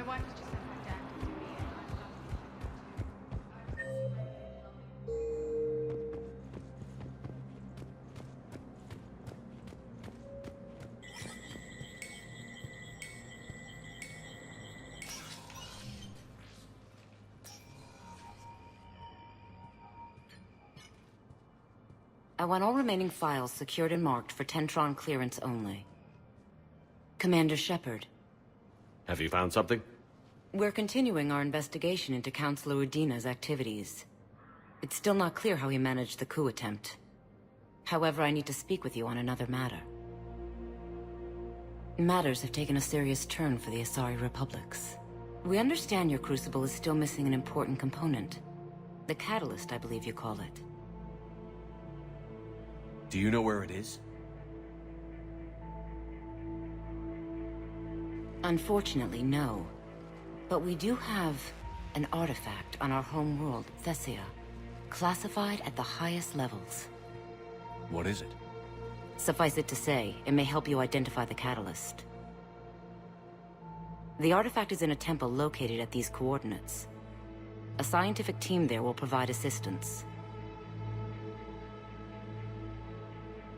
wife has just sent my dad to see me, and I've got... I want all remaining files secured and marked for Tentron clearance only. Commander Shepard. Have you found something? We're continuing our investigation into Councilor Udina's activities. It's still not clear how he managed the coup attempt. However, I need to speak with you on another matter. Matters have taken a serious turn for the Asari Republics. We understand your crucible is still missing an important component. The catalyst, I believe you call it. Do you know where it is? Unfortunately, no. But we do have an artifact on our home world, Thessia, classified at the highest levels. What is it? Suffice it to say, it may help you identify the catalyst. The artifact is in a temple located at these coordinates. A scientific team there will provide assistance.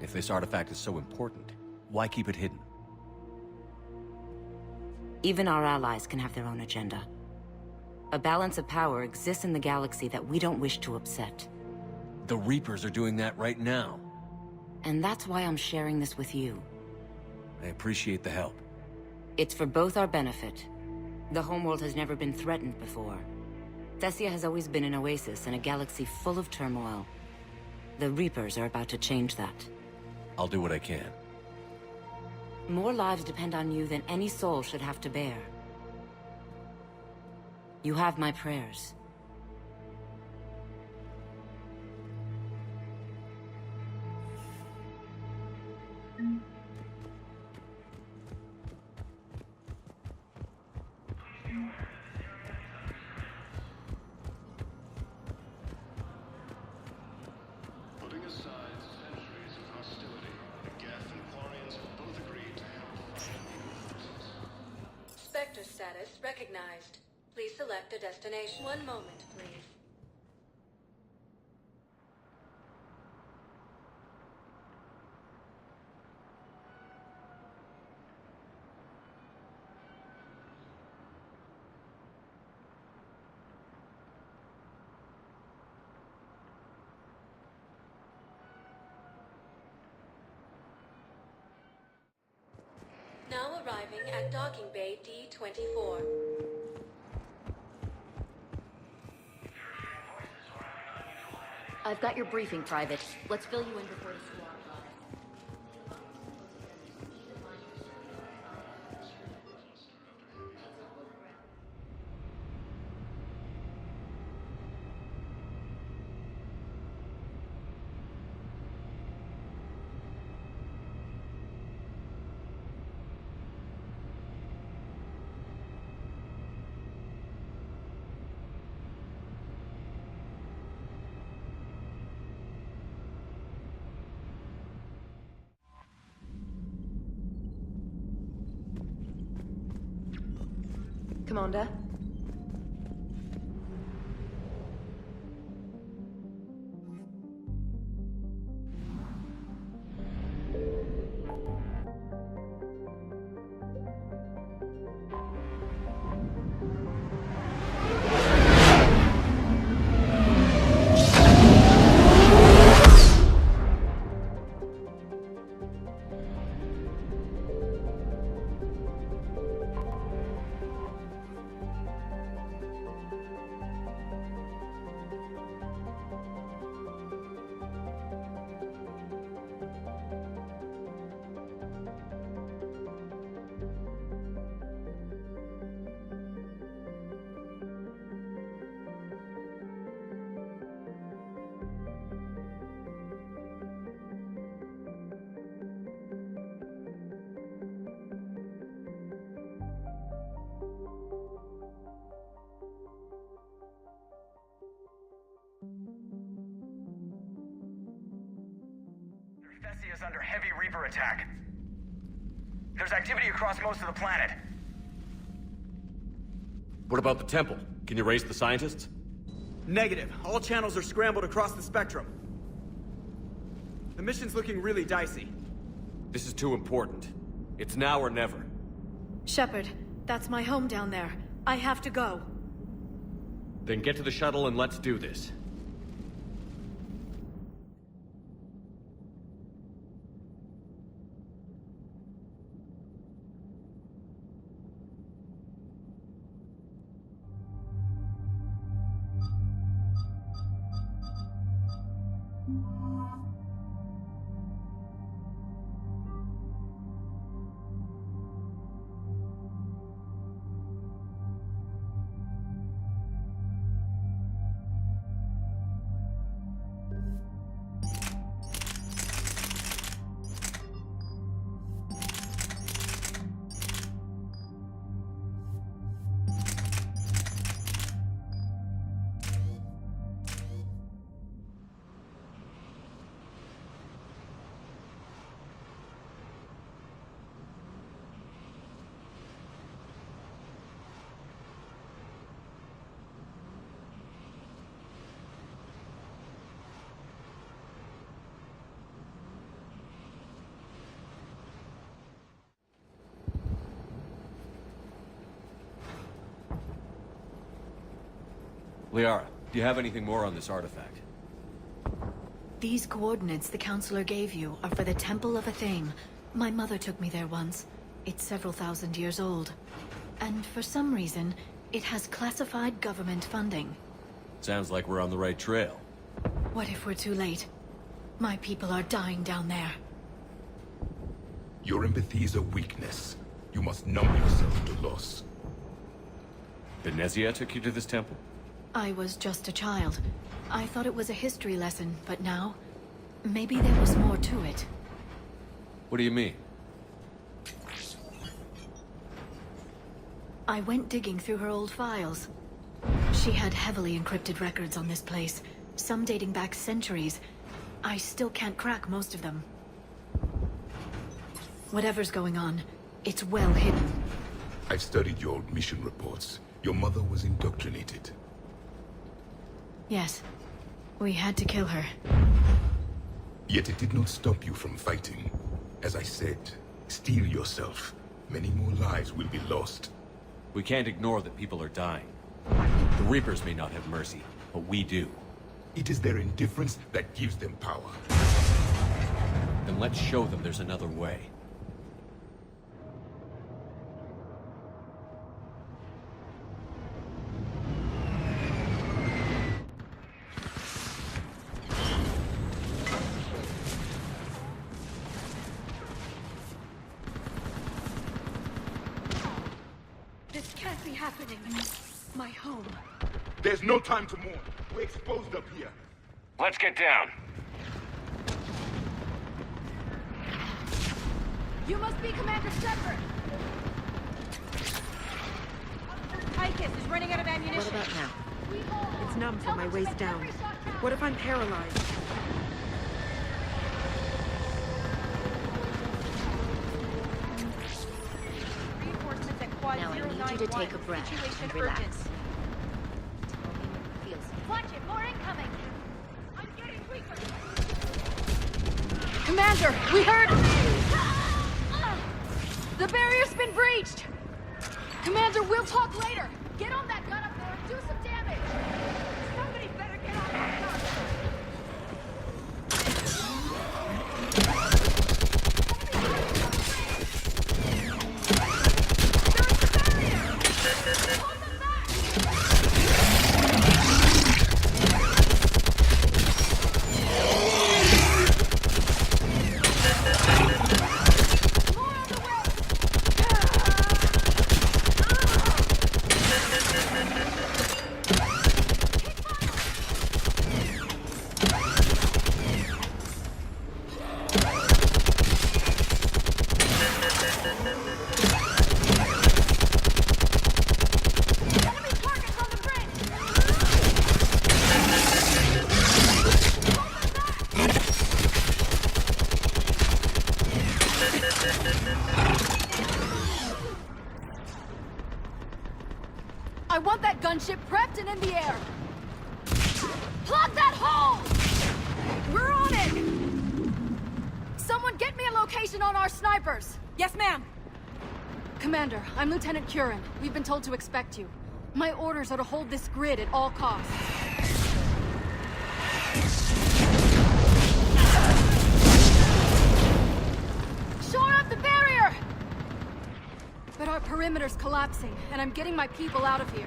If this artifact is so important, why keep it hidden? Even our allies can have their own agenda. A balance of power exists in the galaxy that we don't wish to upset. The Reapers are doing that right now. And that's why I'm sharing this with you. I appreciate the help. It's for both our benefit. The homeworld has never been threatened before. Thessia has always been an oasis in a galaxy full of turmoil. The Reapers are about to change that. I'll do what I can. More lives depend on you than any soul should have to bear. You have my prayers. Putting aside centuries of hostility, Geth and Quarians have both agreed to help fight the forces. Spectre status recognized. Please select a destination. One moment, please. Now arriving at docking bay D-24. I've got your briefing, Private. Let's fill you in before the squad arrives. Commander? Thessia is under heavy Reaper attack. There's activity across most of the planet. What about the temple? Can you raise the scientists? Negative. All channels are scrambled across the spectrum. The mission's looking really dicey. This is too important. It's now or never. Shepard, that's my home down there. I have to go. Then get to the shuttle and let's do this. Liara, do you have anything more on this artifact? These coordinates the Counselor gave you are for the Temple of Athame. My mother took me there once. It's several thousand years old. And for some reason, it has classified government funding. Sounds like we're on the right trail. What if we're too late? My people are dying down there. Your empathy is a weakness. You must numb yourself to loss. Thessia took you to this temple? I was just a child. I thought it was a history lesson, but now... maybe there was more to it. What do you mean? I went digging through her old files. She had heavily encrypted records on this place, some dating back centuries. I still can't crack most of them. Whatever's going on, it's well hidden. I've studied your old mission reports. Your mother was indoctrinated. Yes. We had to kill her. Yet it did not stop you from fighting. As I said, steel yourself. Many more lives will be lost. We can't ignore that people are dying. The Reapers may not have mercy, but we do. It is their indifference that gives them power. Then let's show them there's another way. This can't be happening. My home. There's no time to mourn. We're exposed up here. Let's get down. You must be Commander Shepard! Tychus is running out of ammunition. What about now? It's numb from my waist down. What if I'm paralyzed? Reinforcements at Quad Now I need you to take a breath and relax. Feels Watch it, more incoming! I'm getting weaker! Commander, we heard... The barrier's been breached! Commander, we'll talk later! Get on that gun up there and do some damage! Somebody better get on that gun! I want that gunship prepped and in the air. Plug that hole! We're on it! Someone get me a location on our snipers! Yes, ma'am. Commander, I'm Lieutenant Curran. We've been told to expect you. My orders are to hold this grid at all costs. Shore up the barrier! But our perimeter's collapsing, and I'm getting my people out of here.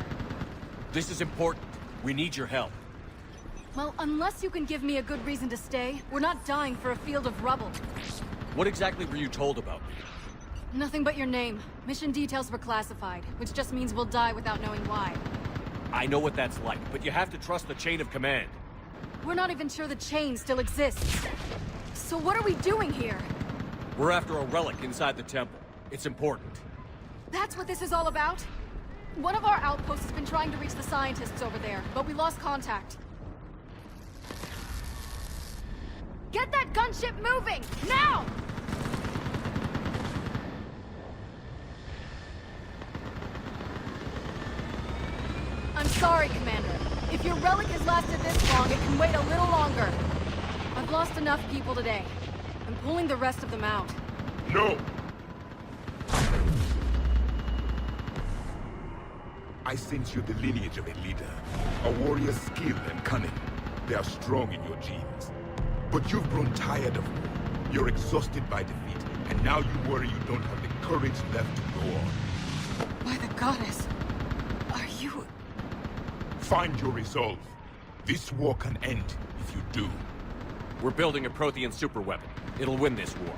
This is important. We need your help. Well, unless you can give me a good reason to stay, we're not dying for a field of rubble. What exactly were you told about me? Nothing but your name. Mission details were classified, which just means we'll die without knowing why. I know what that's like, but you have to trust the chain of command. We're not even sure the chain still exists. So what are we doing here? We're after a relic inside the temple. It's important. That's what this is all about? One of our outposts has been trying to reach the scientists over there, but we lost contact. Get that gunship moving! Now! I'm sorry, Commander. If your relic has lasted this long, it can wait a little longer. I've lost enough people today. I'm pulling the rest of them out. No! I sense you're the lineage of a leader. A warrior's skill and cunning. They are strong in your genes. But you've grown tired of war. You're exhausted by defeat, and now you worry you don't have the courage left to go on. By the goddess, are you... Find your resolve. This war can end if you do. We're building a Prothean superweapon. It'll win this war.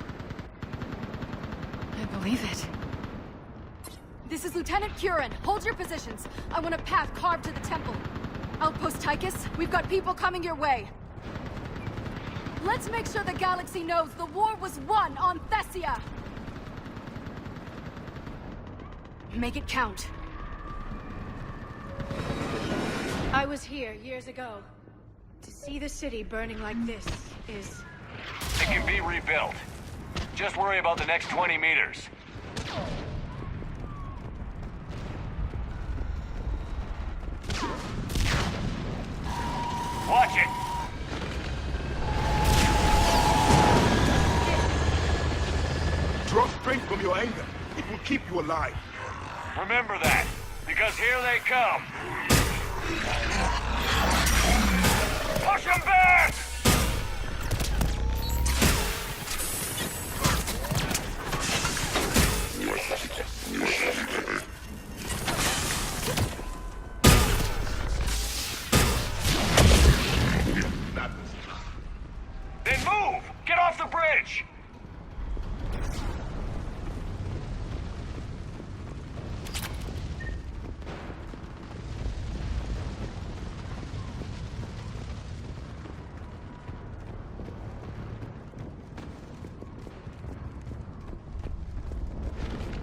I believe it. This is Lieutenant Curran. Hold your positions. I want a path carved to the temple. Outpost Tychus, we've got people coming your way. Let's make sure the galaxy knows the war was won on Thessia! Make it count. I was here years ago. To see the city burning like this is... It can be rebuilt. Just worry about the next 20 meters. Watch it! Draw strength from your anger. It will keep you alive. Remember that, because here they come. Push them back! Then move! Get off the bridge!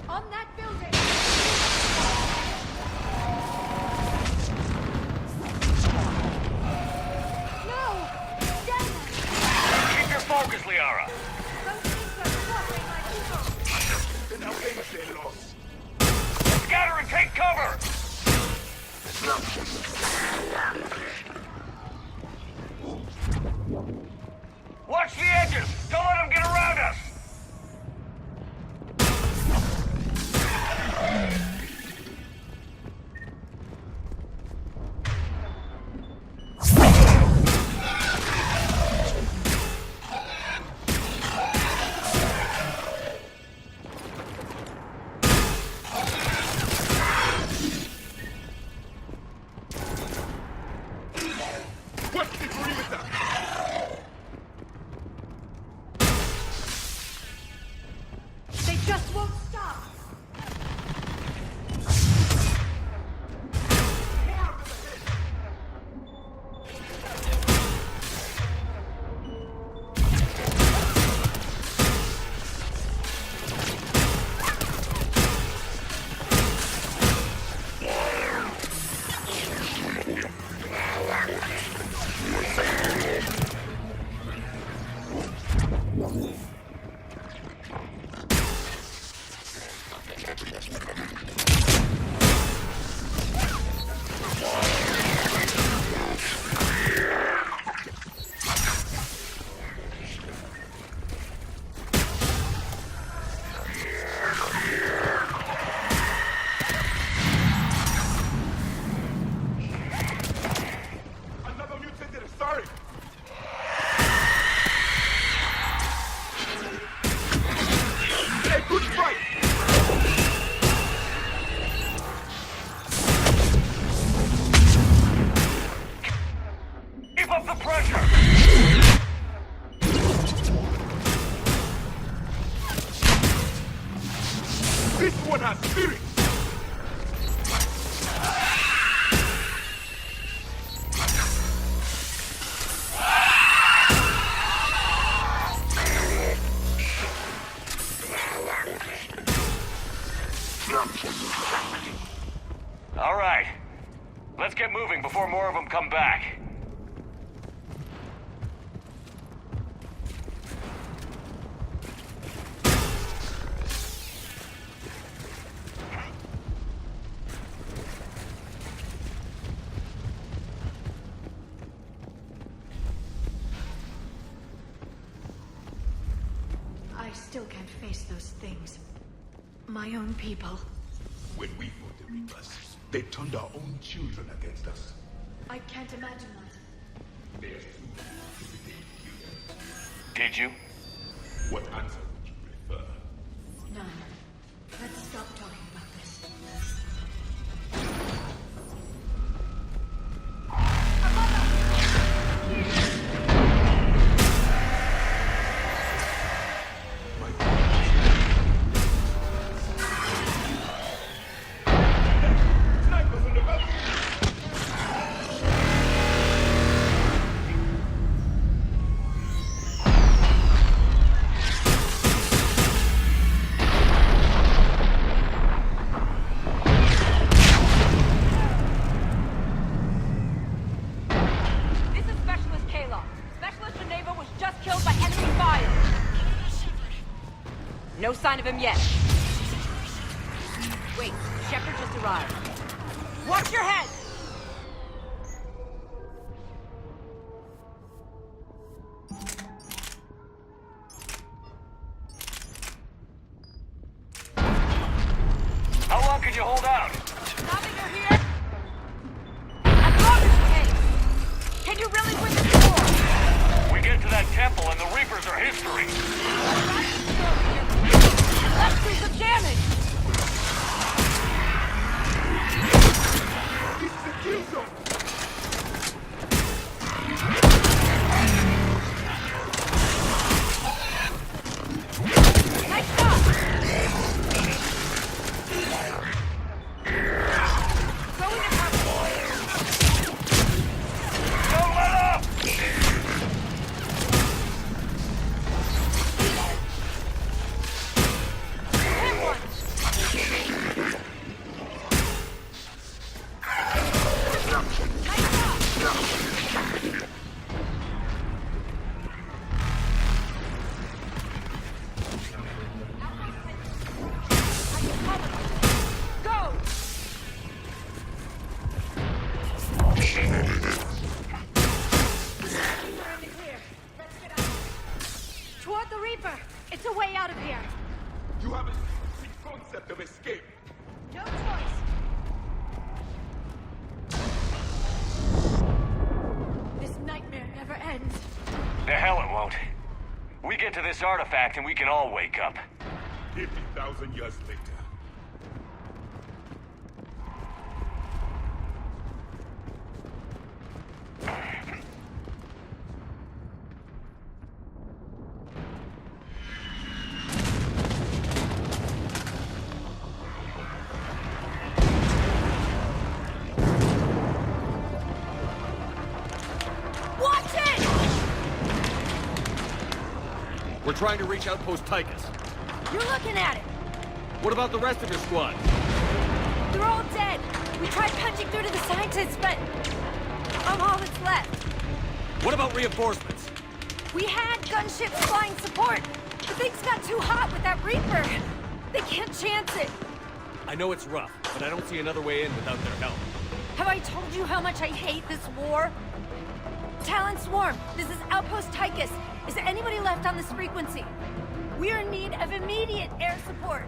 On that building! No! Keep your focus, Liara. Those things are crushing my people! Then how famous they lost. Scatter and take cover! Watch the edges! Don't let them get around us! What's the perimeter? Let's get moving before more of them come back. I still can't face those things. My own people. When we fought the Reapers, they turned our own children against us. I can't imagine that. There's too many. Did you? What answer would you prefer? None. Let's stop talking about this. No sign of him yet. Wait, Shepard just arrived. Watch your head! How long can you hold out? Now that you're here, as long as it takes. Can you really win this war? We get to that temple and the Reapers are history. Let's do some damage! This is a kill zone! Nice shot! Going to cover. Don't let up! Hit one! Toward the Reaper! It's a way out of here! You have a specific concept of escape. No choice! This nightmare never ends. The hell it won't. We get to this artifact and we can all wake up. 50,000 years later. Watch it! We're trying to reach Outpost Tychus. You're looking at it! What about the rest of your squad? They're all dead! We tried punching through to the scientists, but I'm all that's left. What about reinforcements? We had gunships flying support, but things got too hot with that Reaper. They can't chance it. I know it's rough, but I don't see another way in without their help. Have I told you how much I hate this war? Talon Swarm, this is Outpost Tychus. Is there anybody left on this frequency? We are in need of immediate air support.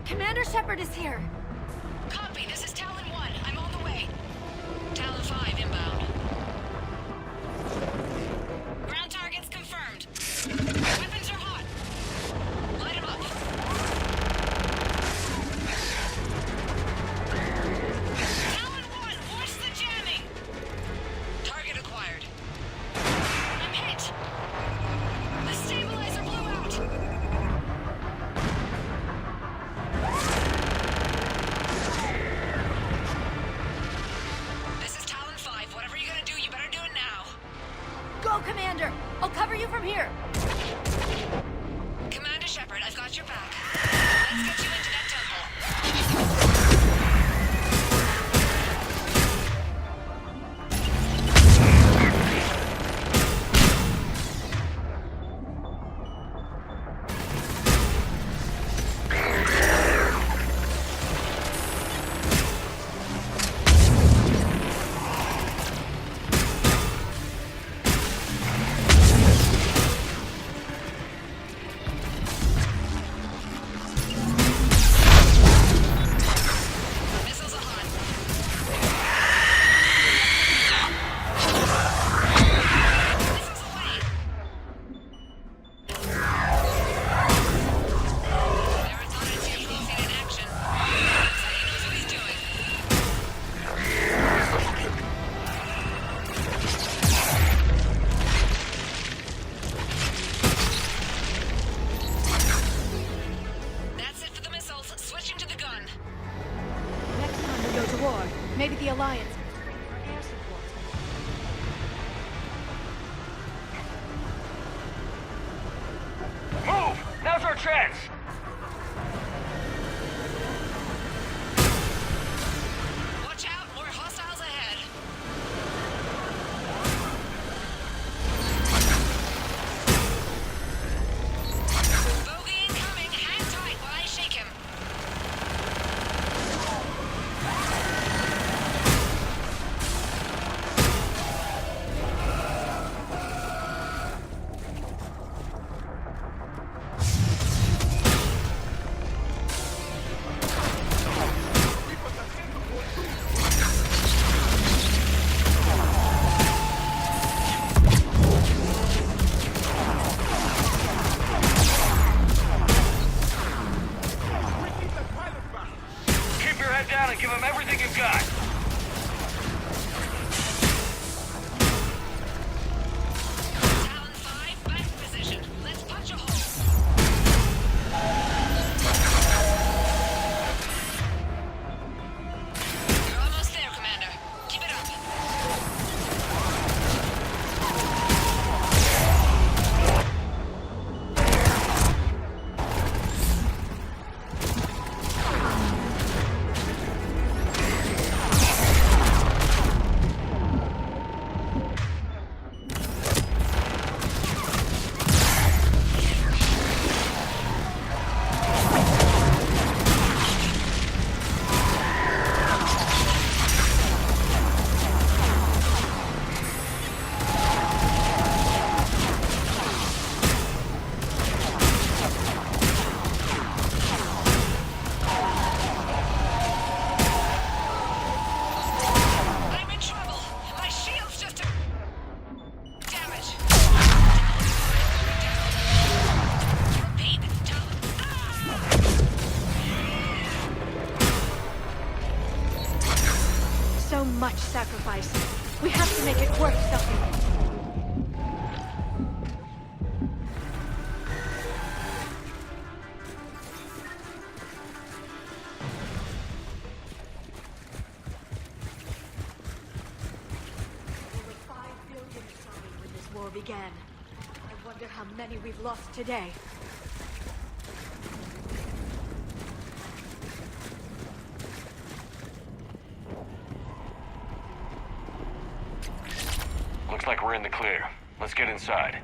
Commander Shepard is here. Copy, this is Talon 1. I'm on the way. Talon 5 inbound. Ground targets confirmed. Weapons are hot. Light 'em up. Talon 1, watch the jamming. Target acquired. I'm hit. The stabilizer blew out. This is Talon 5. Whatever you're gonna do, you better do it now. Go, Commander! I'll cover you from here. Commander Shepard, I've got your back. Let's get you into that temple. sure. Maybe the Alliance is waiting for air support. Move! Now's our chance! Watch out, more hostiles ahead. Bogey incoming. Hang tight while I shake him. Keep your head down and give him everything you've got. Talon 5, back position. Let's punch a hole. You're almost there, Commander. Keep it up. I'm in trouble. My shield's just a... damage. Repeat. Talon. So much sacrifice. We have to make it worth something. Over 5 billion died when this war began. I wonder how many we've lost today. Looks like we're in the clear. Let's get inside.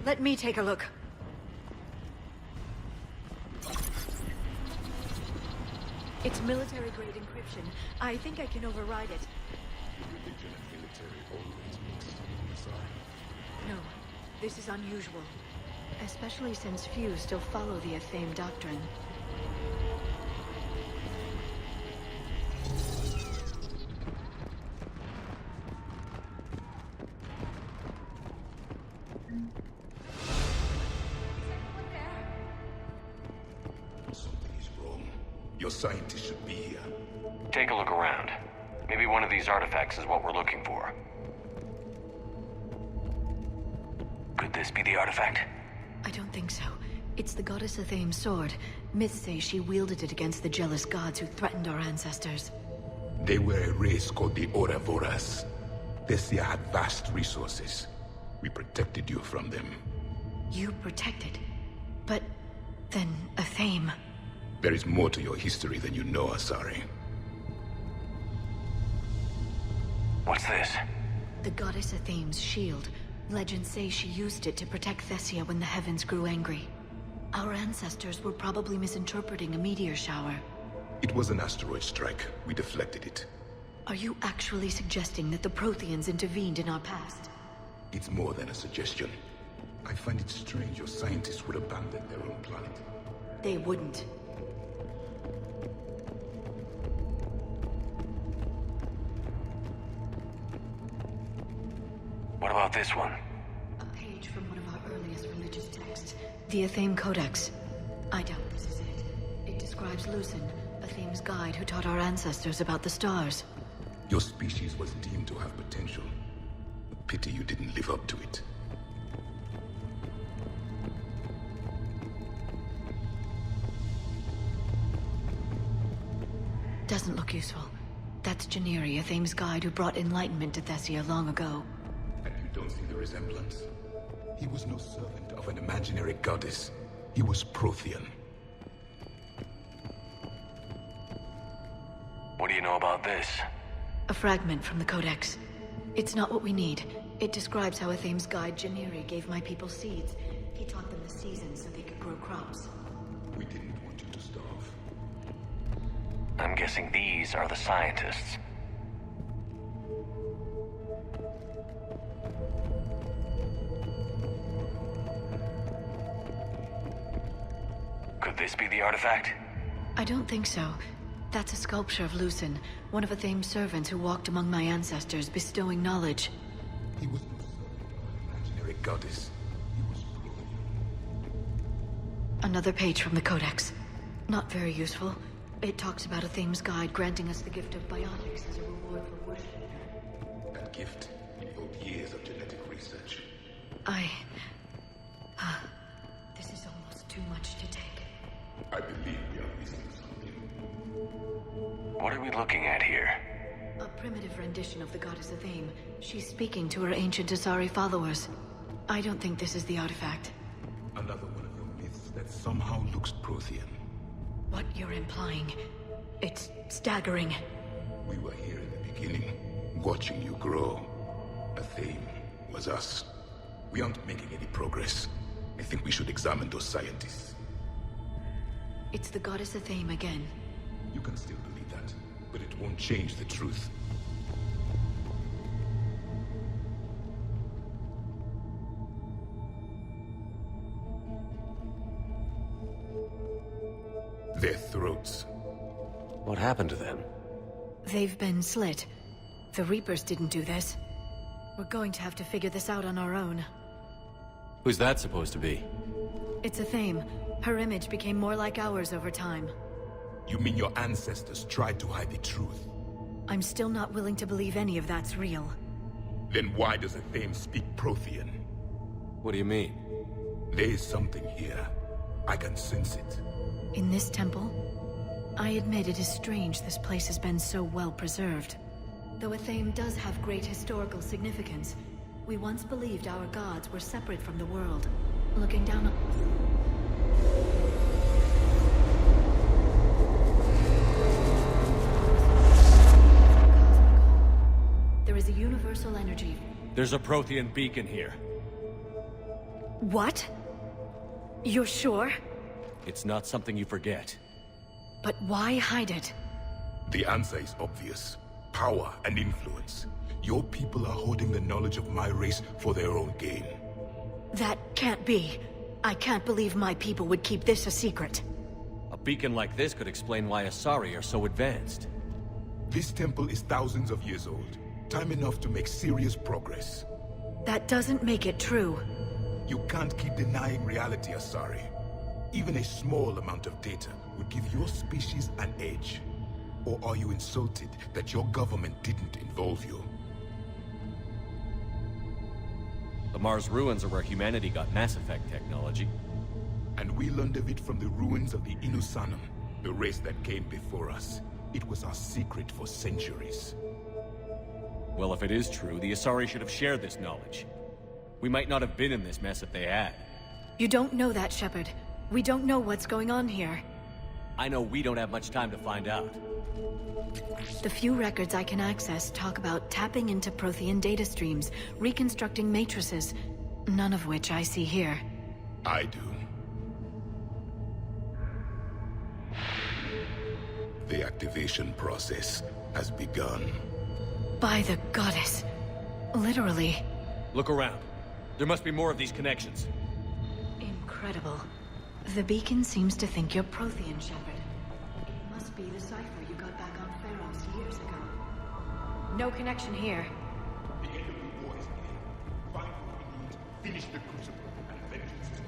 Let me take a look. It's military-grade encryption. I think I can override it. Religion and military always mixed, Sorry. No, this is unusual. Especially since few still follow the Athame doctrine. Something is wrong. Your scientists should be here. Take a look around. Maybe one of these artifacts is what we're looking for. Could this be the artifact? I don't think so. It's the goddess Athame's sword. Myths say she wielded it against the jealous gods who threatened our ancestors. They were a race called the Ouroboros. Thessia had vast resources. We protected you from them. You protected. But then Athame. There is more to your history than you know, Asari. What's this? The goddess Athame's shield. Legends say she used it to protect Thessia when the heavens grew angry. Our ancestors were probably misinterpreting a meteor shower. It was an asteroid strike. We deflected it. Are you actually suggesting that the Protheans intervened in our past? It's more than a suggestion. I find it strange your scientists would abandon their own planet. They wouldn't. What about this one? A page from one of our earliest religious texts. The Athame Codex. I doubt this is it. It describes Lucen, Athame's guide who taught our ancestors about the stars. Your species was deemed to have potential. A pity you didn't live up to it. doesn't look useful. That's Janiri, Athame's guide who brought enlightenment to Thessia long ago. And you don't see the resemblance? He was no servant of an imaginary goddess. He was Prothean. What do you know about this? A fragment from the Codex. It's not what we need. It describes how Athame's guide Janiri gave my people seeds. He taught them the seasons so they could grow crops. We didn't want you to starve. I'm guessing these are the scientists. Could this be the artifact? I don't think so. That's a sculpture of Lucen, one of Athame's servants who walked among my ancestors, bestowing knowledge. He was no servant of an imaginary goddess. He was Prothean. Another page from the Codex. Not very useful. It talks about Athame's guide granting us the gift of biotics as a reward for worship. That gift involved years of genetic research. This is almost too much to take. I believe we are missing something. What are we looking at here? A primitive rendition of the goddess Athame. She's speaking to her ancient Asari followers. I don't think this is the artifact. Another one of your myths that somehow looks Prothean. What you're implying, it's staggering. We were here in the beginning, watching you grow. Athame was us. We aren't making any progress. I think we should examine those scientists. It's the goddess Athame again. You can still believe that, but it won't change the truth. Their throats. What happened to them? They've been slit. The Reapers didn't do this. We're going to have to figure this out on our own. Who's that supposed to be? It's Athame. Her image became more like ours over time. You mean your ancestors tried to hide the truth? I'm still not willing to believe any of that's real. Then why does Athame speak Prothean? What do you mean? There is something here. I can sense it. In this temple? I admit it is strange this place has been so well preserved. Though Athame does have great historical significance, we once believed our gods were separate from the world, looking down on... There is a universal energy. There's a Prothean beacon here. What? You're sure? It's not something you forget. But why hide it? The answer is obvious. Power and influence. Your people are holding the knowledge of my race for their own gain. That can't be. I can't believe my people would keep this a secret. A beacon like this could explain why Asari are so advanced. This temple is thousands of years old. Time enough to make serious progress. That doesn't make it true. You can't keep denying reality, Asari. Even a small amount of data would give your species an edge. Or are you insulted that your government didn't involve you? The Mars ruins are where humanity got Mass Effect technology. And we learned of it from the ruins of the Inusanum, the race that came before us. It was our secret for centuries. Well, if it is true, the Asari should have shared this knowledge. We might not have been in this mess if they had. You don't know that, Shepard. We don't know what's going on here. I know we don't have much time to find out. The few records I can access talk about tapping into Prothean data streams, reconstructing matrices, none of which I see here. I do. The activation process has begun. By the goddess. Literally. Look around. There must be more of these connections. Incredible. The beacon seems to think you're Prothean, Shepard. It must be the cipher you got back on Pharaohs years ago. No connection here. The end of the war is near. Find what we need, finish the crucible, and vengeance is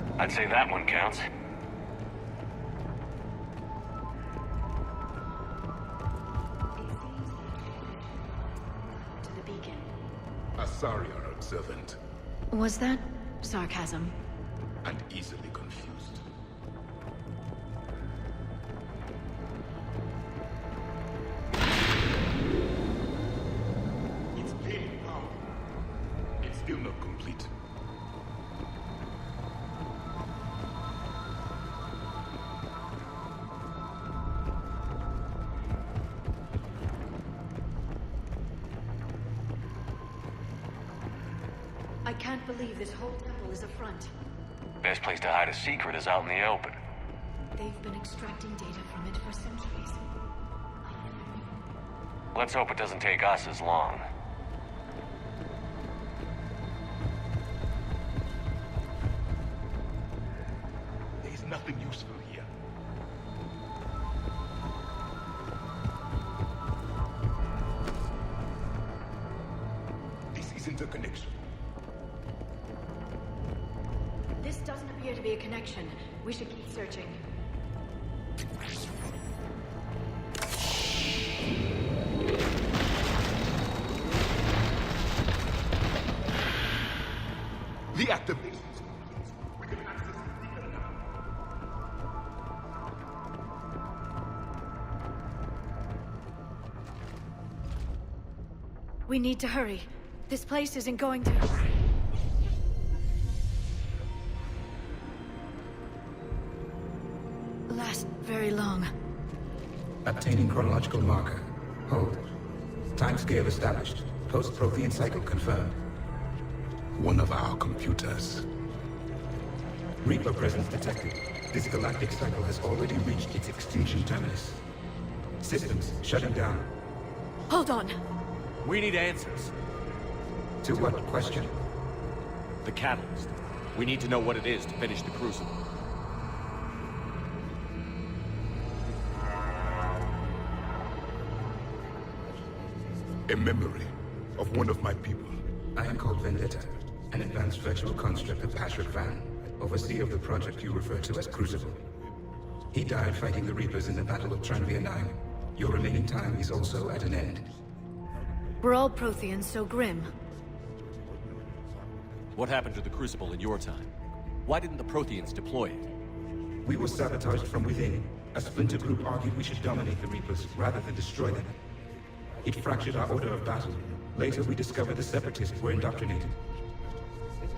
complete. I'd say that one counts. To the beacon. Asari are observant. Was that sarcasm? And easily confused. I can't believe this whole temple is a front. Best place to hide a secret is out in the open. They've been extracting data from it for centuries. Let's hope it doesn't take us as long. There's nothing useful here. This isn't a connection. This doesn't appear to be a connection. We should keep searching. The activation. We can access the Reaper now. We need to hurry. This place isn't going to... last very long. Obtaining chronological marker. Hold. Timescale established. Post-Prothean cycle confirmed. One of our computers. Reaper presence detected. This galactic cycle has already reached its extinction terminus. Systems shutting down. Hold on. We need answers. To what question? The catalyst. We need to know what it is to finish the Crucible. A memory of one of my people. I am called Vendetta, an advanced virtual construct of Patrick Van, overseer of the project you refer to as Crucible. He died fighting the Reapers in the Battle of Tranvia 9. Your remaining time is also at an end. We're all Protheans so grim. What happened to the Crucible in your time? Why didn't the Protheans deploy it? We were sabotaged from within. A splinter group argued we should dominate the Reapers rather than destroy them. It fractured our order of battle. Later, we discovered the Separatists were indoctrinated.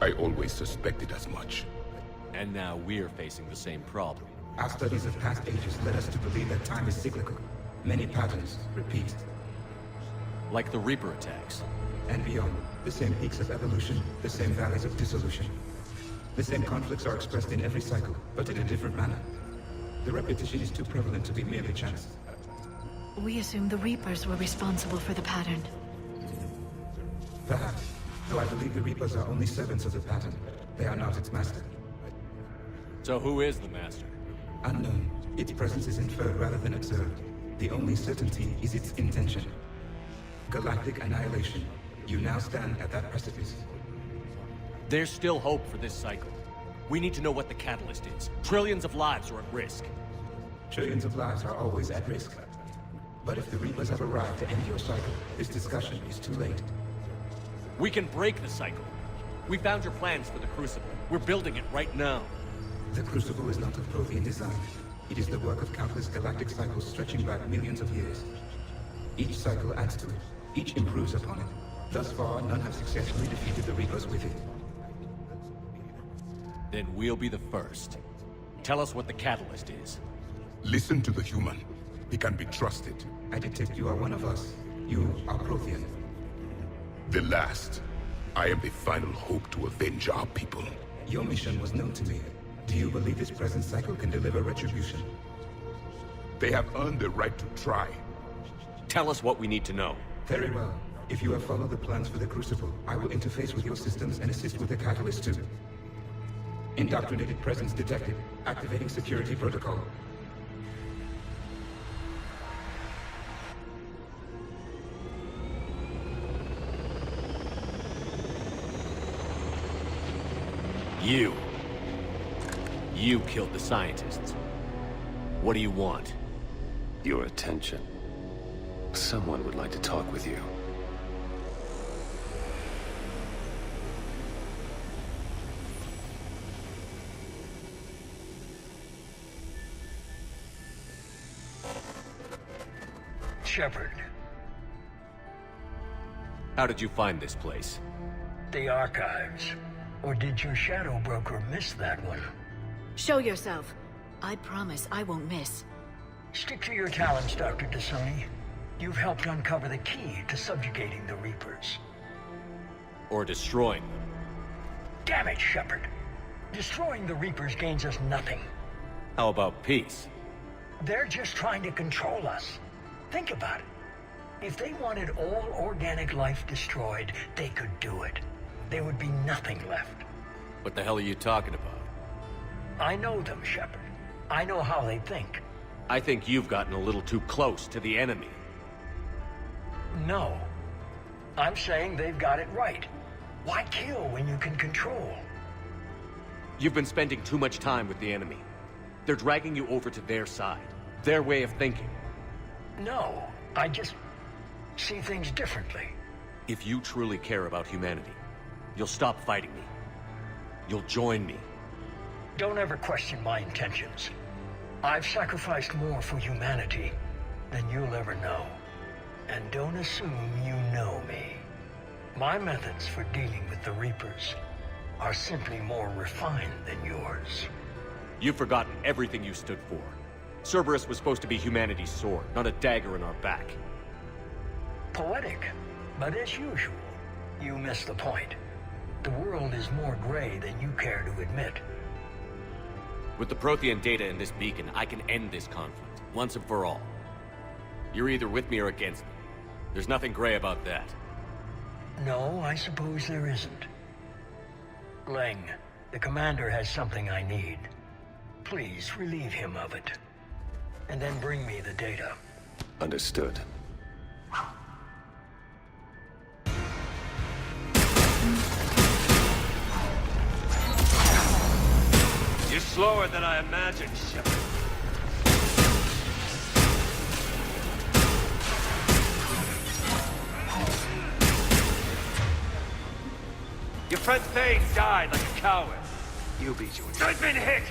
I always suspected as much. And now we're facing the same problem. Our studies of past ages led us to believe that time is cyclical. Many patterns repeat. Like the Reaper attacks. And beyond, the same peaks of evolution, the same valleys of dissolution. The same conflicts are expressed in every cycle, but in a different manner. The repetition is too prevalent to be merely chance. We assumed the Reapers were responsible for the pattern. Perhaps, though I believe the Reapers are only servants of the pattern. They are not its master. So who is the master? Unknown. Its presence is inferred rather than observed. The only certainty is its intention. Galactic annihilation. You now stand at that precipice. There's still hope for this cycle. We need to know what the catalyst is. Trillions of lives are at risk. Trillions of lives are always at risk. But if the Reapers have arrived to end your cycle, this discussion is too late. We can break the cycle. We found your plans for the Crucible. We're building it right now. The Crucible is not of Prothean design. It is the work of countless galactic cycles stretching back millions of years. Each cycle adds to it. Each improves upon it. Thus far, none have successfully defeated the Reapers with it. Then we'll be the first. Tell us what the catalyst is. Listen to the human. He can be trusted. I detect you are one of us. You are Prothean. The last. I am the final hope to avenge our people. Your mission was known to me. Do you believe this present cycle can deliver retribution? They have earned the right to try. Tell us what we need to know. Very well. If you have followed the plans for the Crucible, I will interface with your systems and assist with the catalyst too. Indoctrinated presence detected. Activating security protocol. You killed the scientists. What do you want? Your attention. Someone would like to talk with you. Shepard. How did you find this place? The archives. Or did your shadow broker miss that one? Show yourself. I promise I won't miss. Stick to your talents, Dr. T'Soni. You've helped uncover the key to subjugating the Reapers. Or destroying them. Damn it, Shepard. Destroying the Reapers gains us nothing. How about peace? They're just trying to control us. Think about it. If they wanted all organic life destroyed, they could do it. There would be nothing left. What the hell are you talking about? I know them, Shepard. I know how they think. I think you've gotten a little too close to the enemy. No. I'm saying they've got it right. Why kill when you can control? You've been spending too much time with the enemy. They're dragging you over to their side. Their way of thinking. No, I just see things differently. If you truly care about humanity, you'll stop fighting me. You'll join me. Don't ever question my intentions. I've sacrificed more for humanity than you'll ever know. And don't assume you know me. My methods for dealing with the Reapers are simply more refined than yours. You've forgotten everything you stood for. Cerberus was supposed to be humanity's sword, not a dagger in our back. Poetic, but as usual, you miss the point. The world is more gray than you care to admit. With the Prothean data in this beacon, I can end this conflict, once and for all. You're either with me or against me. There's nothing gray about that. No, I suppose there isn't. Leng, the commander has something I need. Please relieve him of it. And then bring me the data. Understood. You're slower than I imagined, Shepard. Your friend Thane died like a coward. You beat you. I've been hit!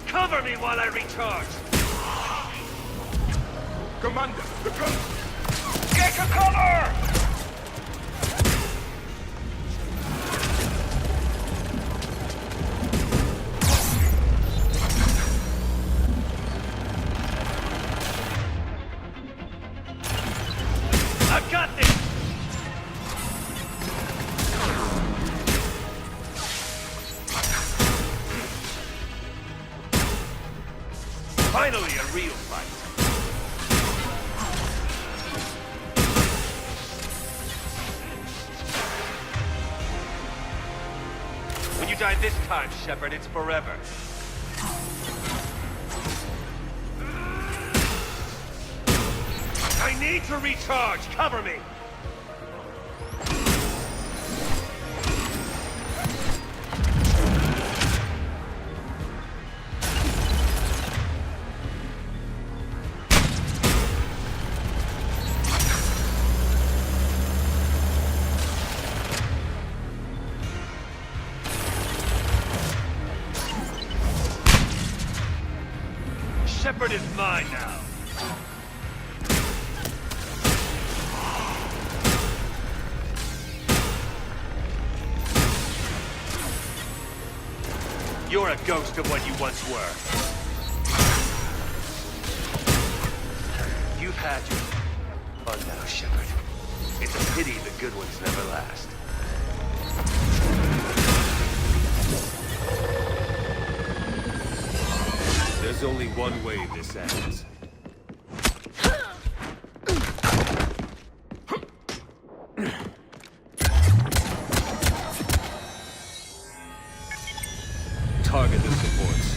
Cover me while I recharge! Commander, the gun! Get to cover! I've got this! Finally, a real fight. When you die this time, Shepard, it's forever. I need to recharge. Cover me. Shepard is mine now. You're a ghost of what you once were. You've had your fun now, Shepard. It's a pity the good ones never last. There's only one way this ends. Target the supports.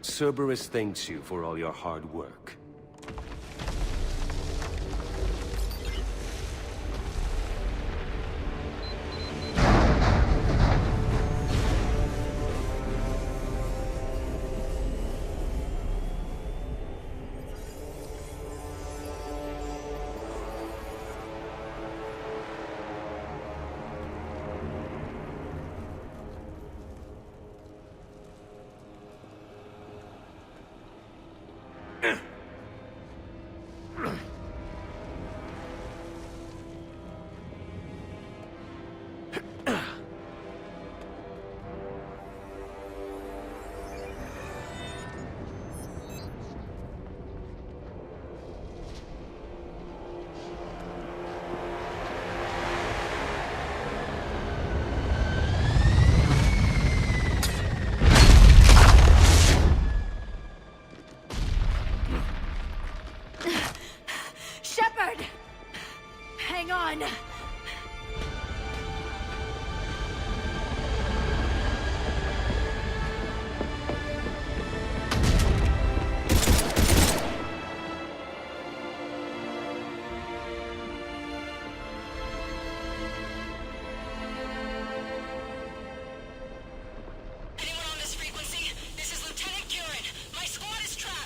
Cerberus thanks you for all your hard work. going on?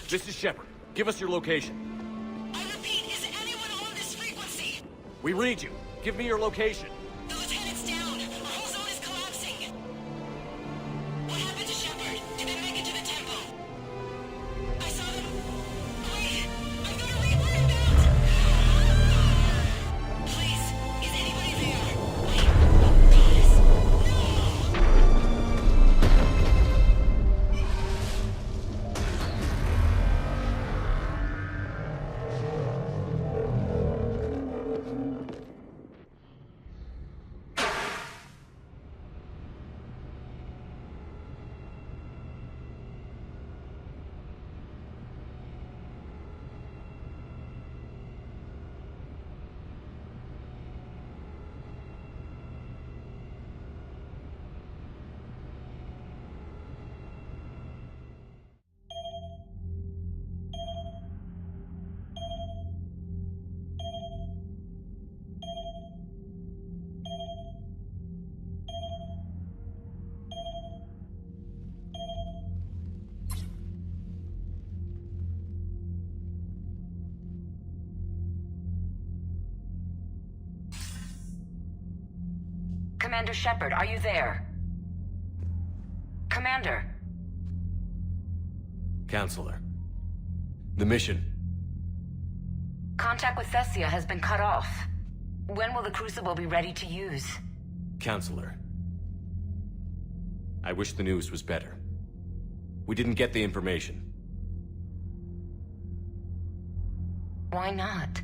This is Shepard. Give us your location. I repeat, is anyone on this frequency? We read you. Give me your location. The lieutenant's down. Our whole zone is collapsing. What happened to Shepard? Did they make it to the temple? I saw them. Wait, I'm gonna Reaper inbound. Please, is anybody there? Wait, guys, Commander Shepard, are you there? Commander! Counselor. The mission. Contact with Thessia has been cut off. When will the Crucible be ready to use? Counselor. I wish the news was better. We didn't get the information. Why not?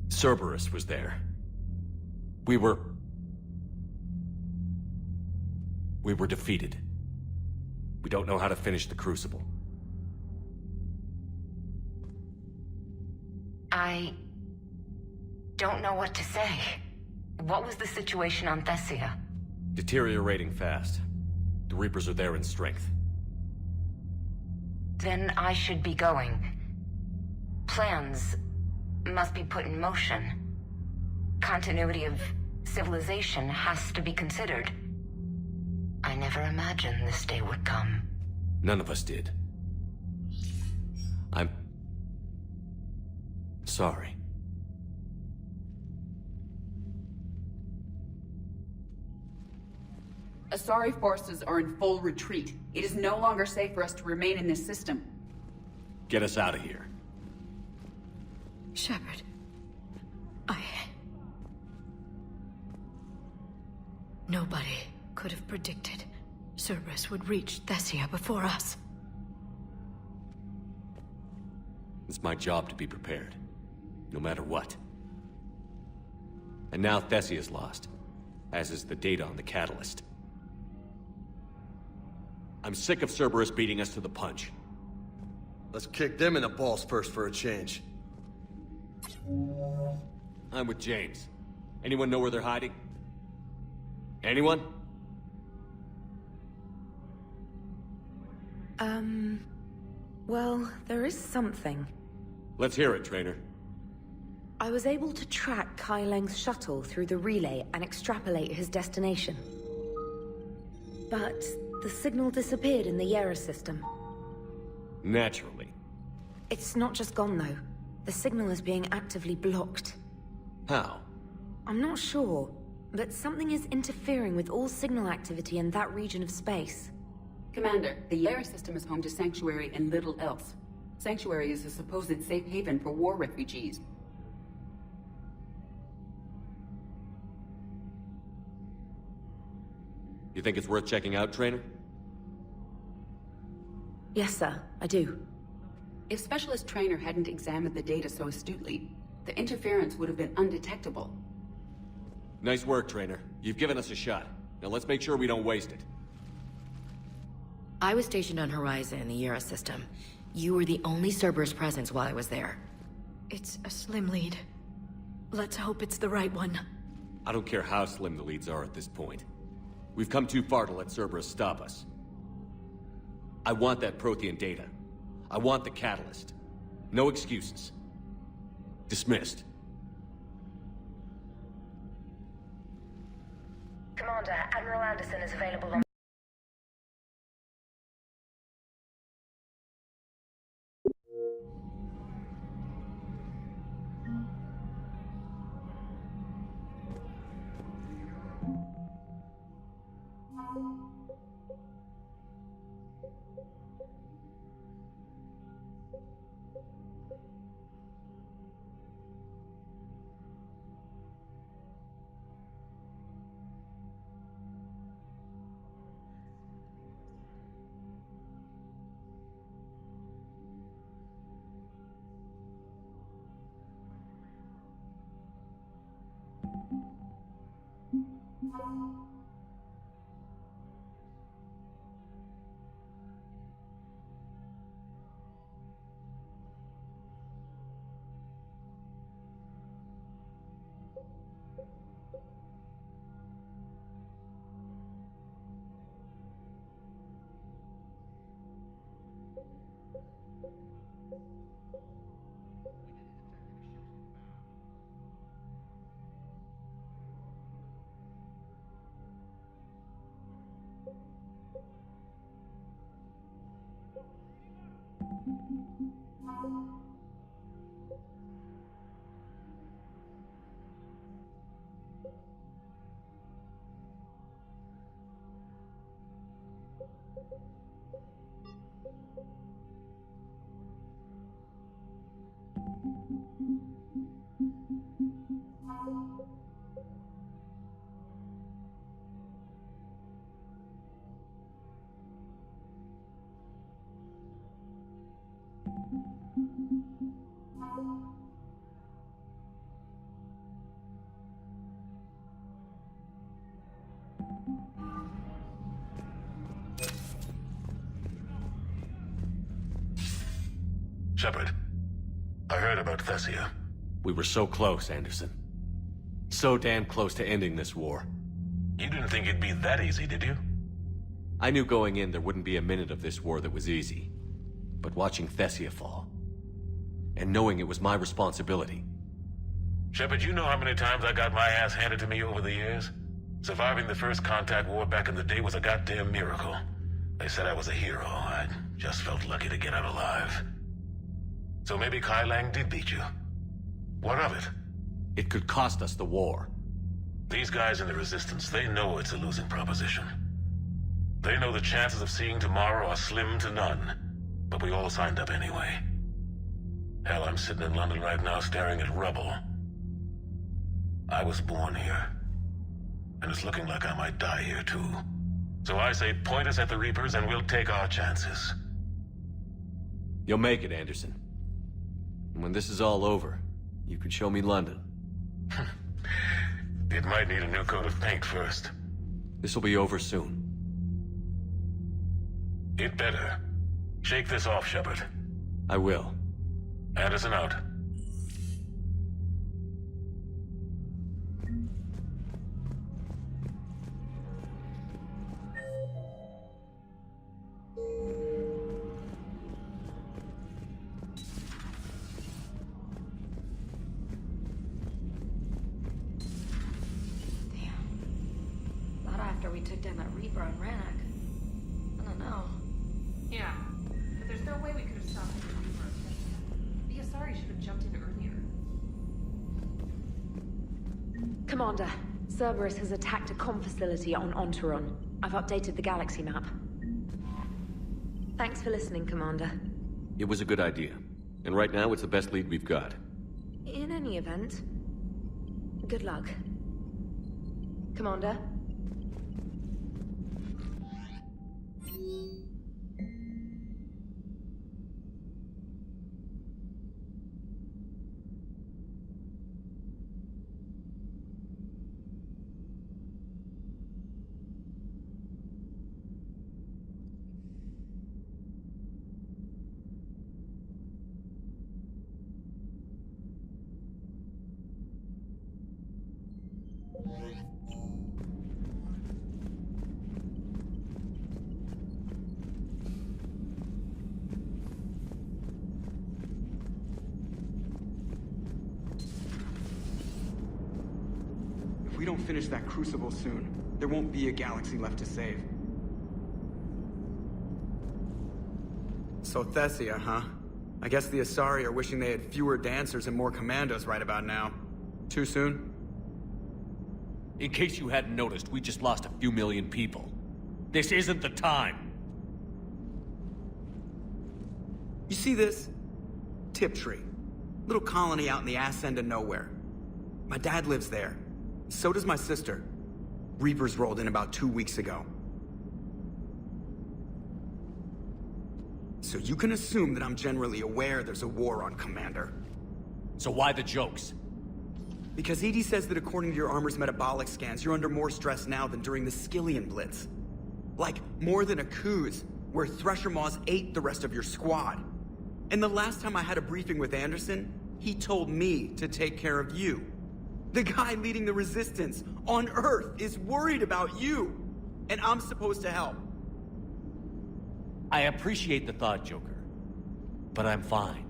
Cerberus was there. We were defeated. We don't know how to finish the Crucible. I don't know what to say. What was the situation on Thessia? Deteriorating fast. The Reapers are there in strength. Then I should be going. Plans must be put in motion. Continuity of civilization has to be considered. I never imagined this day would come. None of us did. I'm sorry. Asari forces are in full retreat. It is no longer safe for us to remain in this system. Get us out of here. Shepard, Nobody could have predicted Cerberus would reach Thessia before us. It's my job to be prepared, no matter what. And now Thessia's lost, as is the data on the catalyst. I'm sick of Cerberus beating us to the punch. Let's kick them in the balls first for a change. I'm with James. Anyone know where they're hiding? Anyone? Well, there is something. Let's hear it, Trainer. I was able to track Kai Leng's shuttle through the relay and extrapolate his destination. But the signal disappeared in the Yera system. Naturally. It's not just gone, though. The signal is being actively blocked. How? I'm not sure, but something is interfering with all signal activity in that region of space. Commander, the Yera system is home to Sanctuary and little else. Sanctuary is a supposed safe haven for war refugees. You think it's worth checking out, Trainer? Yes, sir, I do. If Specialist Trainer hadn't examined the data so astutely, the interference would have been undetectable. Nice work, Trainer. You've given us a shot. Now let's make sure we don't waste it. I was stationed on Horizon in the Yera system. You were the only Cerberus presence while I was there. It's a slim lead. Let's hope it's the right one. I don't care how slim the leads are at this point. We've come too far to let Cerberus stop us. I want that Prothean data. I want the catalyst. No excuses. Dismissed. Commander, Admiral Anderson is available on... Shepard, I heard about Thessia. We were so close, Anderson. So damn close to ending this war. You didn't think it'd be that easy, did you? I knew going in there wouldn't be a minute of this war that was easy. But watching Thessia fall, and knowing it was my responsibility. Shepard, you know how many times I got my ass handed to me over the years? Surviving the first contact war back in the day was a goddamn miracle. They said I was a hero. I just felt lucky to get out alive. So maybe Kai Lang did beat you. What of it? It could cost us the war. These guys in the Resistance, they know it's a losing proposition. They know the chances of seeing tomorrow are slim to none. But we all signed up anyway. Hell, I'm sitting in London right now staring at rubble. I was born here. And it's looking like I might die here too. So I say point us at the Reapers and we'll take our chances. You'll make it, Anderson. And when this is all over, you can show me London. It might need a new coat of paint first. This will be over soon. It better. Shake this off, Shepard. I will. Anderson out. Not after we took down that Reaper on Rannoch. I don't know. Yeah, but there's no way we could have stopped the Reaper. The Asari should have jumped in earlier. Commander, Cerberus has attacked a comm facility on Ontaron. I've updated the galaxy map. Thanks for listening, Commander. It was a good idea. And right now, it's the best lead we've got. In any event, good luck. Commander? we don't finish that crucible soon, there won't be a galaxy left to save. So Thessia, huh? I guess the Asari are wishing they had fewer dancers and more commandos right about now. Too soon? In case you hadn't noticed, we just lost a few million people. This isn't the time. You see this? Tiptree. Little colony out in the ass end of nowhere. My dad lives there. So does my sister. Reapers rolled in about 2 weeks ago. So you can assume that I'm generally aware there's a war on, Commander. So why the jokes? Because EDI says that according to your armor's metabolic scans, you're under more stress now than during the Skillian Blitz. Like, more than a Kuz, where Thresher Maws ate the rest of your squad. And the last time I had a briefing with Anderson, he told me to take care of you. The guy leading the resistance on Earth is worried about you. And I'm supposed to help. I appreciate the thought, Joker. But I'm fine.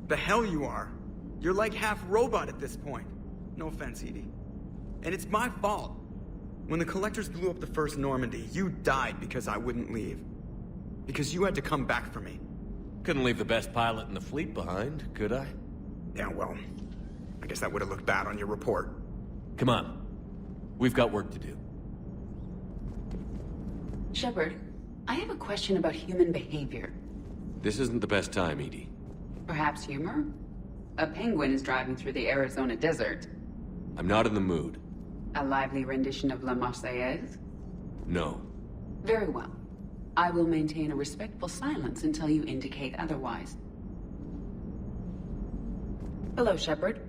The hell you are. You're like half robot at this point. No offense, EDI. And it's my fault. When the Collectors blew up the first Normandy, you died because I wouldn't leave. Because you had to come back for me. Couldn't leave the best pilot in the fleet behind, could I? Yeah, well, I guess that would have looked bad on your report. Come on. We've got work to do. Shepard, I have a question about human behavior. This isn't the best time, EDI. Perhaps humor? A penguin is driving through the Arizona desert. I'm not in the mood. A lively rendition of La Marseillaise? No. Very well. I will maintain a respectful silence until you indicate otherwise. Hello, Shepard.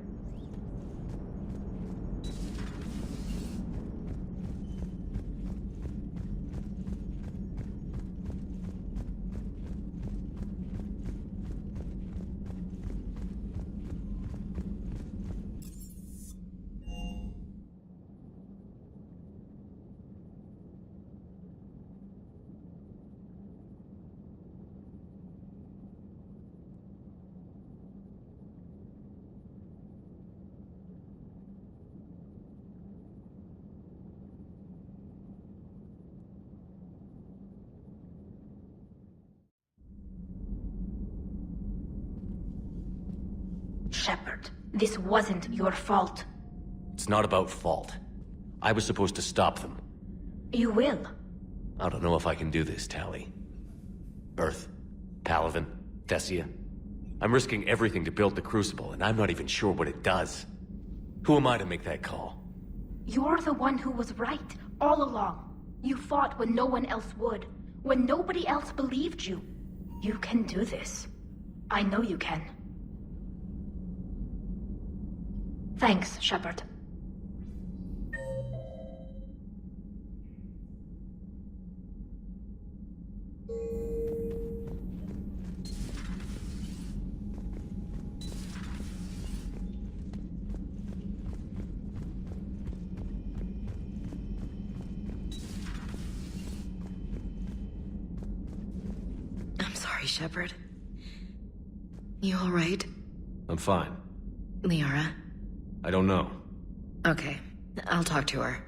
Shepard, this wasn't your fault. It's not about fault. I was supposed to stop them. You will. I don't know if I can do this, Tali. Earth, Palaven, Thessia. I'm risking everything to build the Crucible, and I'm not even sure what it does. Who am I to make that call? You're the one who was right, all along. You fought when no one else would, when nobody else believed you. You can do this. I know you can. Thanks, Shepard. I'm sorry, Shepard. You all right? I'm fine. Liara? I don't know. Okay, I'll talk to her.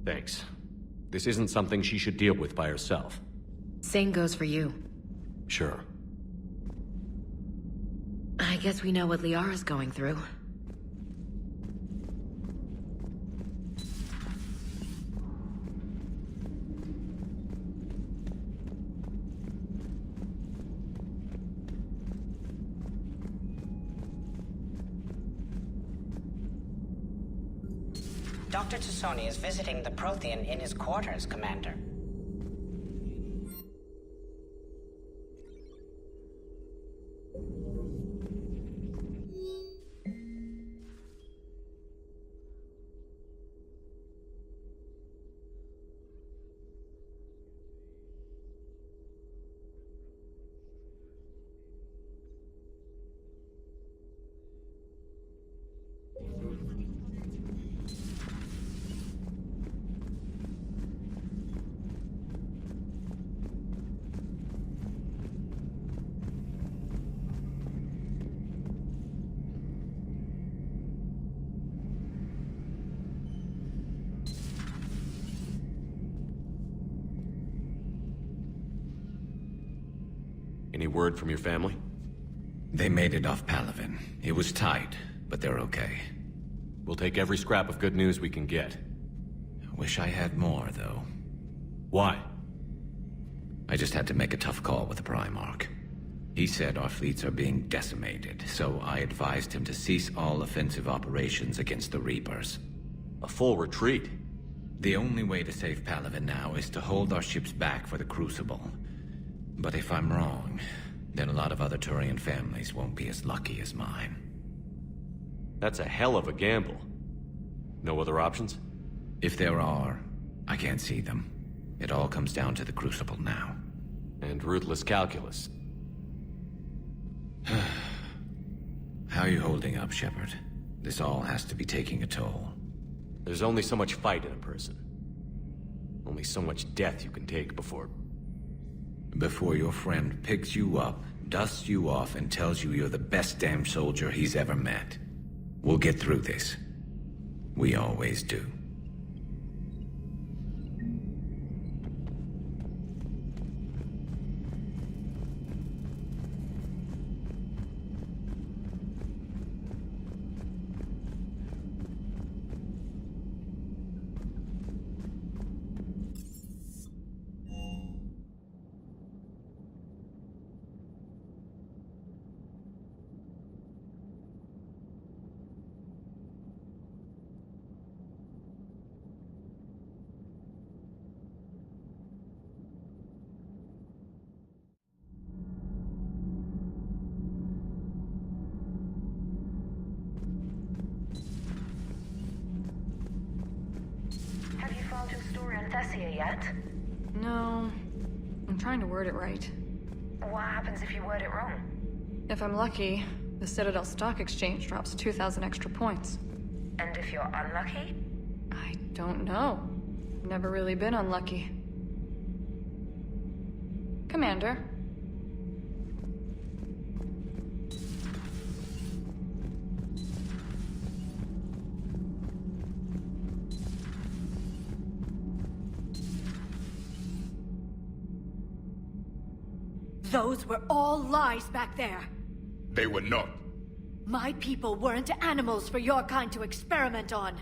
Thanks. This isn't something she should deal with by herself. Same goes for you. Sure. I guess we know what Liara's going through. Dr. Tassoni is visiting the Prothean in his quarters, Commander. Any word from your family? They made it off Palaven. It was tight, but they're okay. We'll take every scrap of good news we can get. Wish I had more, though. Why? I just had to make a tough call with the Primarch. He said our fleets are being decimated, so I advised him to cease all offensive operations against the Reapers. A full retreat? The only way to save Palaven now is to hold our ships back for the Crucible. But if I'm wrong, then a lot of other Turian families won't be as lucky as mine. That's a hell of a gamble. No other options? If there are, I can't see them. It all comes down to the Crucible now. And ruthless calculus. How are you holding up, Shepard? This all has to be taking a toll. There's only so much fight in a person. Only so much death you can take before... Before your friend picks you up, dusts you off, and tells you you're the best damn soldier he's ever met. We'll get through this. We always do. Have you found your story on Thessia yet? No. I'm trying to word it right. What happens if you word it wrong? If I'm lucky, the Citadel Stock Exchange drops 2,000 extra points. And if you're unlucky? I don't know. Never really been unlucky. Commander. Those were all lies back there. They were not. My people weren't animals for your kind to experiment on.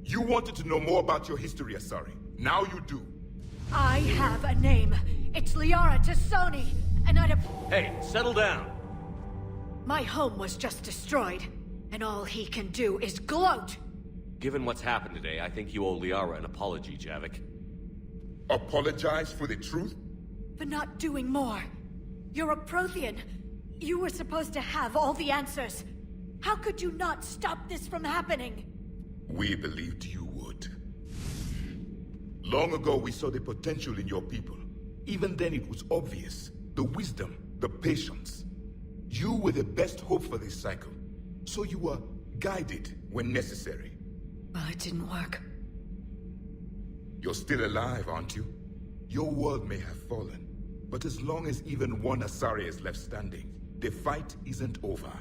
You wanted to know more about your history, Asari. Now you do. I have a name. It's Liara Tassoni, and I'd have... Hey, settle down. My home was just destroyed, and all he can do is gloat. Given what's happened today, I think you owe Liara an apology, Javik. Apologize for the truth? For not doing more. You're a Prothean. You were supposed to have all the answers. How could you not stop this from happening? We believed you would. Long ago, we saw the potential in your people. Even then, it was obvious. The wisdom, the patience. You were the best hope for this cycle. So you were guided when necessary. Well, it didn't work. You're still alive, aren't you? Your world may have fallen. But as long as even one Asari is left standing, the fight isn't over.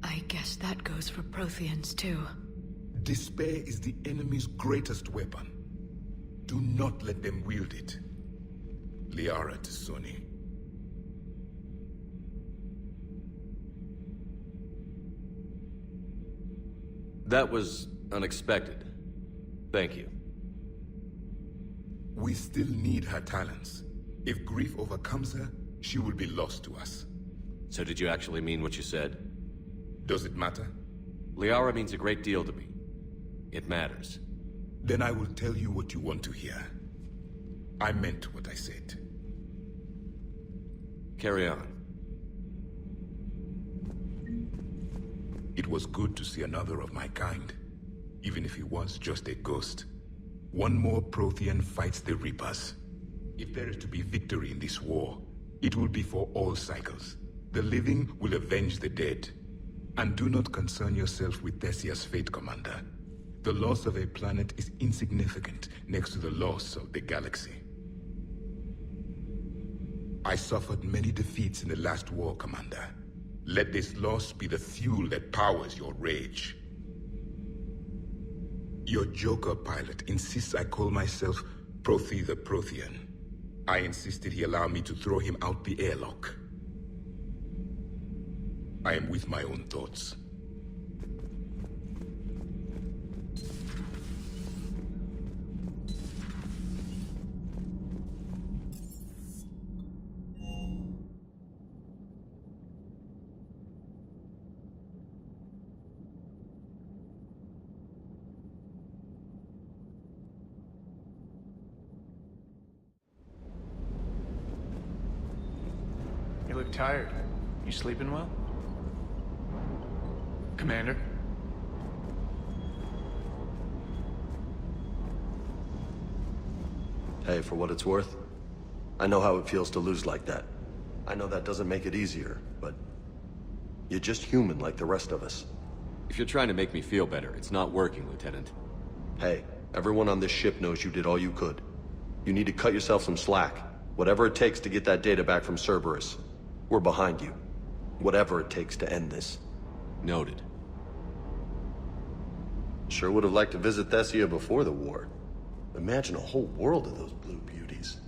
I guess that goes for Protheans, too. Despair is the enemy's greatest weapon. Do not let them wield it. Liara Tassoni. That was unexpected. Thank you. We still need her talents. If grief overcomes her, she will be lost to us. So did you actually mean what you said? Does it matter? Liara means a great deal to me. It matters. Then I will tell you what you want to hear. I meant what I said. Carry on. It was good to see another of my kind, even if he was just a ghost. One more Prothean fights the Reapers. If there is to be victory in this war, it will be for all cycles. The living will avenge the dead. And do not concern yourself with Thessia's fate, Commander. The loss of a planet is insignificant next to the loss of the galaxy. I suffered many defeats in the last war, Commander. Let this loss be the fuel that powers your rage. Your Joker pilot insists I call myself Prothe the Prothean. I insisted he allow me to throw him out the airlock. I am with my own thoughts. You look tired. You sleeping well? Commander? Hey, for what it's worth, I know how it feels to lose like that. I know that doesn't make it easier, but you're just human like the rest of us. If you're trying to make me feel better, it's not working, Lieutenant. Hey, everyone on this ship knows you did all you could. You need to cut yourself some slack. Whatever it takes to get that data back from Cerberus. We're behind you. Whatever it takes to end this. Noted. Sure would have liked to visit Thessia before the war. Imagine a whole world of those blue beauties.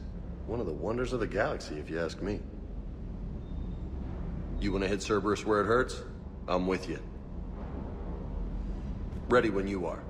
One of the wonders of the galaxy, if you ask me. You want to hit Cerberus where it hurts? I'm with you. Ready when you are.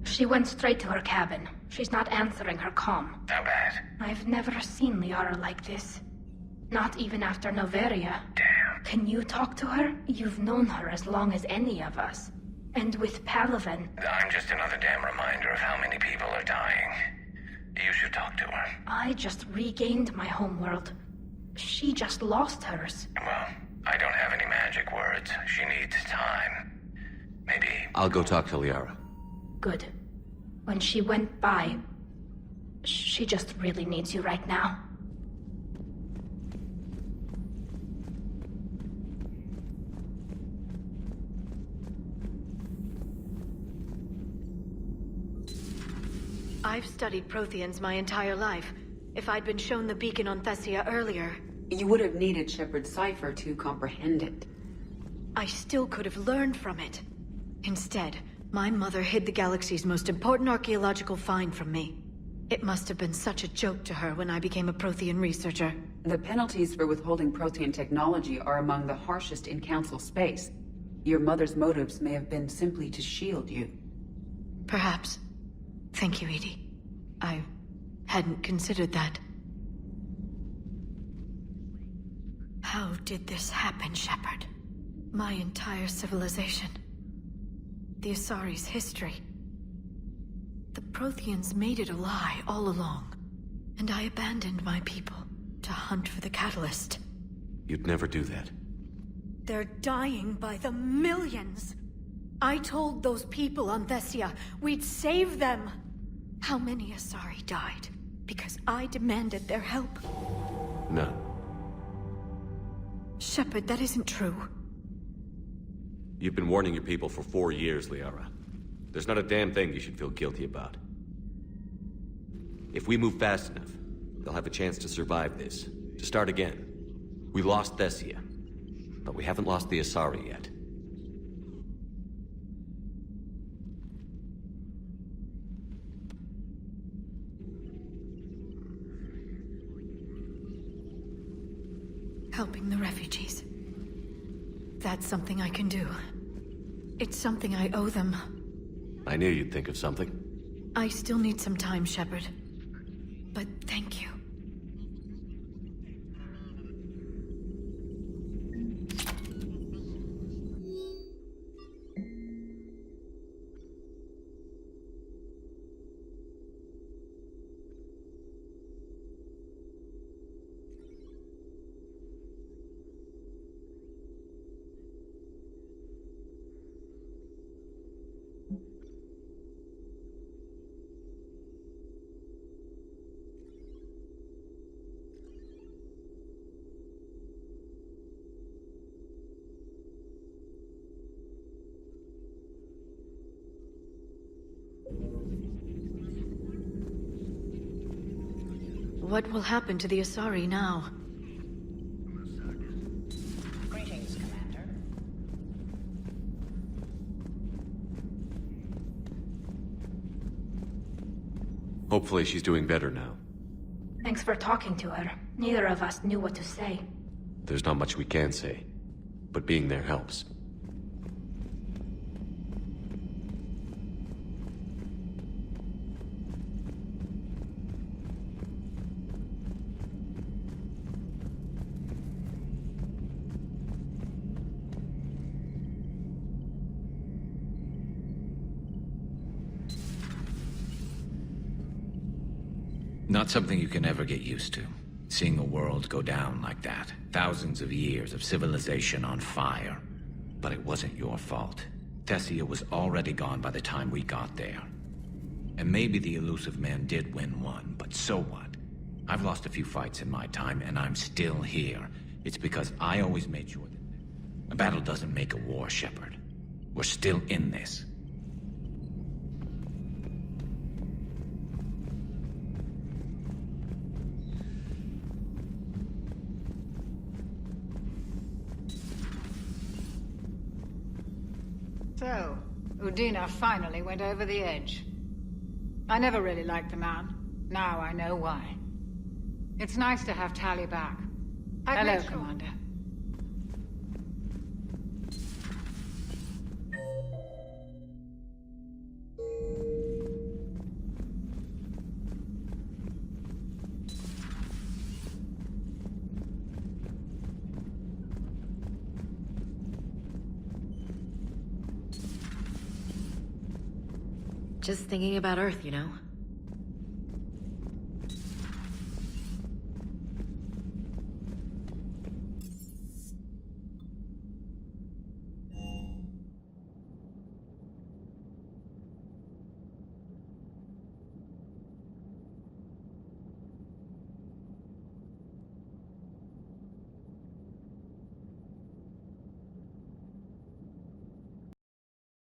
She went straight to her cabin. She's not answering her comm. How bad? I've never seen Liara like this. Not even after Noveria. Damn. Can you talk to her? You've known her as long as any of us. And with Palaven. I'm just another damn reminder of how many people are dying. You should talk to her. I just regained my homeworld. She just lost hers. Well, I don't have any magic words. She needs time. Maybe... I'll go talk to Liara. Good. When she went by, she just really needs you right now. I've studied Protheans my entire life. If I'd been shown the beacon on Thessia earlier... You would have needed Shepard's cipher to comprehend it. I still could have learned from it. Instead, my mother hid the galaxy's most important archaeological find from me. It must have been such a joke to her when I became a Prothean researcher. The penalties for withholding Prothean technology are among the harshest in Council space. Your mother's motives may have been simply to shield you. Perhaps. Thank you, Edie. I hadn't considered that. How did this happen, Shepard? My entire civilization. The Asari's history. The Protheans made it a lie all along, and I abandoned my people to hunt for the catalyst. You'd never do that. They're dying by the millions. I told those people on Thessia we'd save them. How many Asari died because I demanded their help? No. Shepard, that isn't true. You've been warning your people for 4 years, Liara. There's not a damn thing you should feel guilty about. If we move fast enough, they'll have a chance to survive this. To start again. We lost Thessia, but we haven't lost the Asari yet. Helping the refugees. That's something I can do. It's something I owe them. I knew you'd think of something. I still need some time, Shepard. But thank you. What will happen to the Asari now? Greetings, Commander. Hopefully she's doing better now. Thanks for talking to her. Neither of us knew what to say. There's not much we can say, but being there helps. Not something you can ever get used to. Seeing a world go down like that. Thousands of years of civilization on fire. But it wasn't your fault. Thessia was already gone by the time we got there. And maybe the elusive man did win one, but so what? I've lost a few fights in my time, and I'm still here. It's because I always made sure that a battle doesn't make a war, Shepard. We're still in this. So, Udina finally went over the edge. I never really liked the man. Now I know why. It's nice to have Tali back. Hello, Commander. Just thinking about Earth, you know?